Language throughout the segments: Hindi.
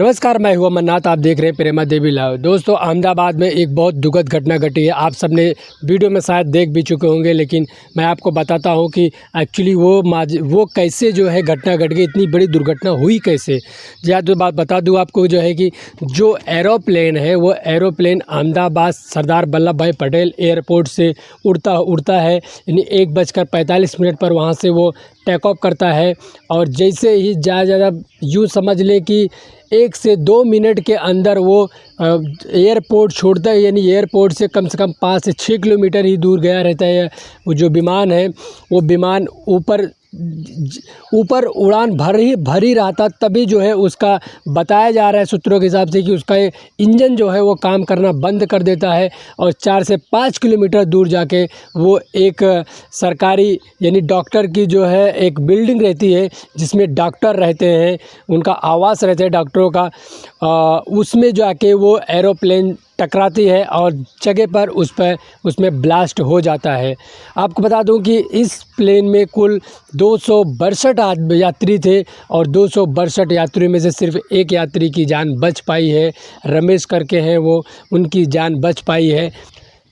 नमस्कार, मैं हूं अमरनाथ। आप देख रहे हैं प्रेमा देवी लाइव। दोस्तों, अहमदाबाद में एक बहुत दुखद घटना घटी है। आप सबने वीडियो में शायद देख भी चुके होंगे, लेकिन मैं आपको बताता हूं कि एक्चुअली वो कैसे जो है घटना घट गई, इतनी बड़ी दुर्घटना हुई कैसे। या तो बात बता दूं आपको जो है कि जो एरोप्लेन है वो एरोप्लेन अहमदाबाद सरदार वल्लभ भाई पटेल एयरपोर्ट से उड़ता है, यानी 1:45 पर वहाँ से वो टेक ऑफ करता है। और जैसे ही ज़्यादा यूँ समझ लें कि 1 से 2 मिनट के अंदर वो एयरपोर्ट छोड़ता है, यानी एयरपोर्ट से कम 5 से 6 किलोमीटर ही दूर गया रहता है। वो जो विमान है वो विमान ऊपर उड़ान भर ही रहा था, तभी जो है उसका बताया जा रहा है सूत्रों के हिसाब से कि उसका इंजन जो है वो काम करना बंद कर देता है और 4 से 5 किलोमीटर दूर जाके वो एक सरकारी यानी डॉक्टर की जो है एक बिल्डिंग रहती है जिसमें डॉक्टर रहते हैं, उनका आवास रहता है डॉक्टरों का, उसमें जाके वो एरोप्लेन टकराती है और जगह पर उसमें ब्लास्ट हो जाता है। आपको बता दूं कि इस प्लेन में कुल 262 यात्री थे और 262 यात्रियों में से सिर्फ एक यात्री की जान बच पाई है। रमेश करके हैं वो, उनकी जान बच पाई है।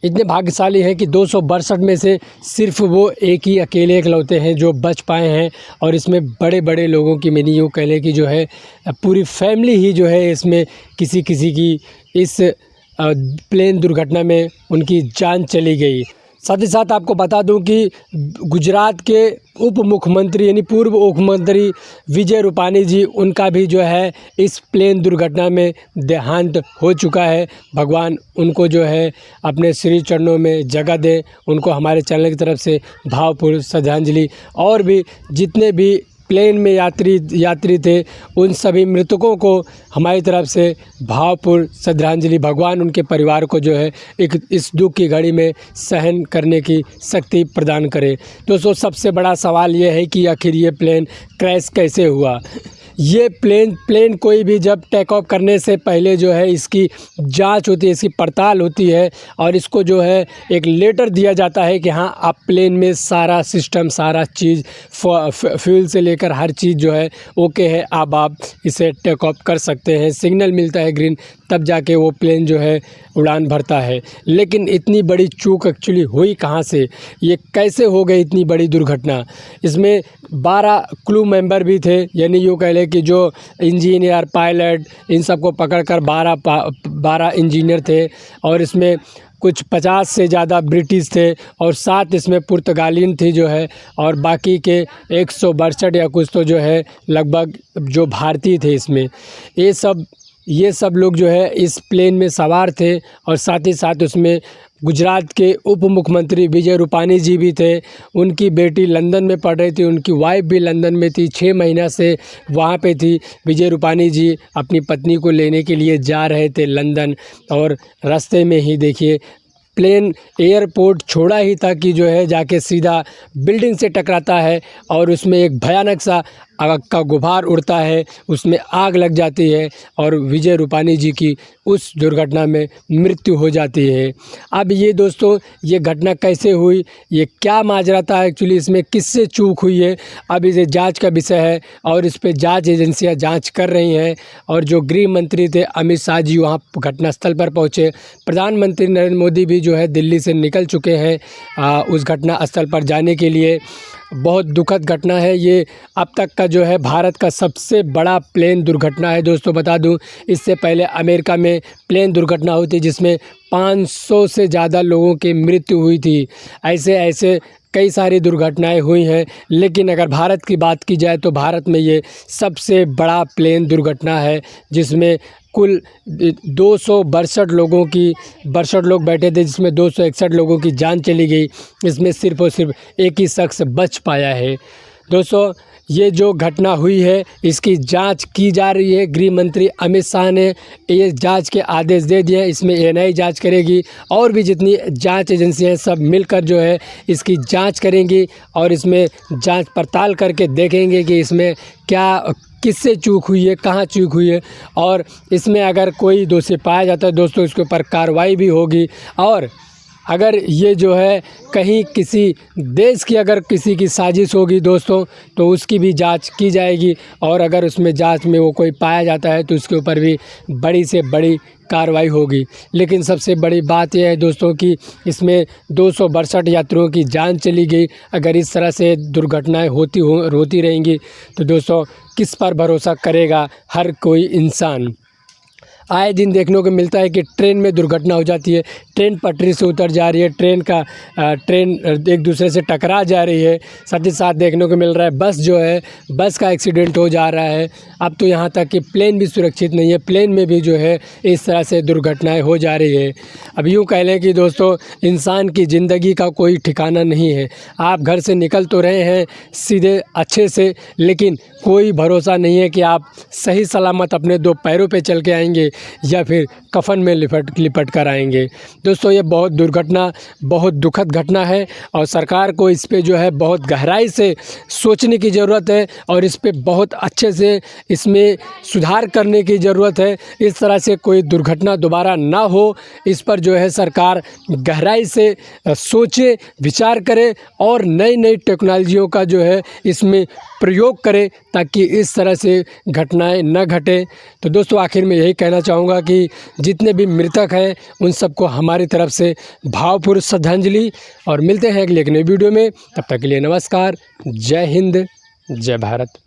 इतने भाग्यशाली हैं कि 262 में से सिर्फ वो एक ही अकेले इकलौते हैं जो बच पाए हैं। और इसमें बड़े लोगों की, मैंने यूँ कह लें कि जो है पूरी फैमिली ही जो है इसमें किसी की इस प्लेन दुर्घटना में उनकी जान चली गई। साथ ही साथ आपको बता दूं कि गुजरात के उप मुख्यमंत्री यानी पूर्व मुख्यमंत्री विजय रूपानी जी, उनका भी जो है इस प्लेन दुर्घटना में देहांत हो चुका है। भगवान उनको जो है अपने श्री चरणों में जगह दे। उनको हमारे चैनल की तरफ से भावपूर्ण श्रद्धांजलि। और भी जितने भी प्लेन में यात्री थे उन सभी मृतकों को हमारी तरफ से भावपूर्ण श्रद्धांजलि। भगवान उनके परिवार को जो है इस दुख की घड़ी में सहन करने की शक्ति प्रदान करे। दोस्तों, सबसे बड़ा सवाल ये है कि आखिर ये प्लेन क्रैश कैसे हुआ। ये प्लेन कोई भी जब टेक ऑफ करने से पहले जो है इसकी जांच होती है, इसकी पड़ताल होती है और इसको जो है एक लेटर दिया जाता है कि हाँ, आप प्लेन में सारा सिस्टम, सारा चीज़, फ्यूल से लेकर हर चीज़ जो है ओके है, अब आप इसे टेक ऑफ कर सकते हैं। सिग्नल मिलता है ग्रीन, तब जाके वो प्लेन जो है उड़ान भरता है। लेकिन इतनी बड़ी चूक एक्चुअली हुई कहाँ से, ये कैसे हो गई इतनी बड़ी दुर्घटना। इसमें 12 क्रू मेंबर भी थे, यानी यूँ कह लें कि जो इंजीनियर, पायलट, इन सबको पकड़कर 12 इंजीनियर थे। और इसमें कुछ 50 से ज़्यादा ब्रिटिश थे और 7 इसमें पुर्तगालियन थी जो है, और बाकी के 162 या कुछ तो जो है लगभग जो भारतीय थे। इसमें ये सब लोग जो है इस प्लेन में सवार थे। और साथ ही साथ उसमें गुजरात के उप मुख्यमंत्री विजय रूपानी जी भी थे। उनकी बेटी लंदन में पढ़ रही थी, उनकी वाइफ भी लंदन में थी, 6 महीना से वहाँ पे थी। विजय रूपानी जी अपनी पत्नी को लेने के लिए जा रहे थे लंदन, और रास्ते में ही देखिए प्लेन एयरपोर्ट छोड़ा ही था कि जो है जाके सीधा बिल्डिंग से टकराता है और उसमें एक भयानक सा आग का गुबार उड़ता है, उसमें आग लग जाती है और विजय रूपानी जी की उस दुर्घटना में मृत्यु हो जाती है। अब ये दोस्तों, ये घटना कैसे हुई, ये क्या माजरा था एक्चुअली, इसमें किससे चूक हुई है, अब इसे जांच का विषय है और इस पे जांच एजेंसियां जांच कर रही हैं। और जो गृह मंत्री थे अमित शाह जी वहाँ घटनास्थल पर पहुँचे। प्रधानमंत्री नरेंद्र मोदी भी जो है दिल्ली से निकल चुके हैं उस घटना स्थल पर जाने के लिए। बहुत दुखद घटना है ये, अब तक का जो है भारत का सबसे बड़ा प्लेन दुर्घटना है। दोस्तों बता दूं, इससे पहले अमेरिका में प्लेन दुर्घटना हुई थी जिसमें 500 से ज़्यादा लोगों की मृत्यु हुई थी। ऐसे कई सारी दुर्घटनाएं हुई हैं, लेकिन अगर भारत की बात की जाए तो भारत में ये सबसे बड़ा प्लेन दुर्घटना है जिसमें कुल 262 लोग बैठे थे, जिसमें 261 लोगों की जान चली गई। इसमें सिर्फ और सिर्फ एक ही शख्स बच पाया है। दोस्तों, ये जो घटना हुई है इसकी जांच की जा रही है। गृह मंत्री अमित शाह ने ये जांच के आदेश दे दिए हैं। इसमें एएनआई जांच करेगी और भी जितनी जांच एजेंसियां हैं सब मिलकर जो है इसकी जांच करेंगी और इसमें जांच पड़ताल करके देखेंगे कि इसमें क्या, किससे चूक हुई है, कहाँ चूक हुई है। और इसमें अगर कोई दोषी पाया जाता है दोस्तों, इसके ऊपर कार्रवाई भी होगी। और अगर ये जो है कहीं किसी देश की अगर किसी की साजिश होगी दोस्तों, तो उसकी भी जांच की जाएगी, और अगर उसमें जांच में वो कोई पाया जाता है तो उसके ऊपर भी बड़ी से बड़ी कार्रवाई होगी। लेकिन सबसे बड़ी बात यह है दोस्तों कि इसमें 262 यात्रियों की जान चली गई। अगर इस तरह से दुर्घटनाएं होती रहेंगी तो दोस्तों किस पर भरोसा करेगा हर कोई इंसान। आए दिन देखने को मिलता है कि ट्रेन में दुर्घटना हो जाती है, ट्रेन पटरी से उतर जा रही है, ट्रेन एक दूसरे से टकरा जा रही है। साथ ही साथ देखने को मिल रहा है बस का एक्सीडेंट हो जा रहा है। अब तो यहाँ तक कि प्लेन भी सुरक्षित नहीं है, प्लेन में भी जो है इस तरह से दुर्घटनाएं हो जा रही है। अब यूँ कह लें कि दोस्तों इंसान की ज़िंदगी का कोई ठिकाना नहीं है। आप घर से निकल तो रहे हैं सीधे अच्छे से, लेकिन कोई भरोसा नहीं है कि आप सही सलामत अपने 2 पैरों पे चल के आएंगे या फिर कफन में लिपट कर आएंगे। दोस्तों ये बहुत दुखद घटना है, और सरकार को इस पे जो है बहुत गहराई से सोचने की ज़रूरत है, और इस पे बहुत अच्छे से इसमें सुधार करने की ज़रूरत है। इस तरह से कोई दुर्घटना दोबारा ना हो, इस पर जो है सरकार गहराई से सोचे, विचार करे, और नई टेक्नोलॉजियों का जो है इसमें प्रयोग करे, ताकि इस तरह से घटनाएं न घटे। तो दोस्तों आखिर में यही कहना चाहूँगा कि जितने भी मृतक हैं उन सबको हमारी तरफ से भावपूर्ण श्रद्धांजलि, और मिलते हैं अगले एक नई वीडियो में। तब तक के लिए नमस्कार, जय हिंद, जय भारत।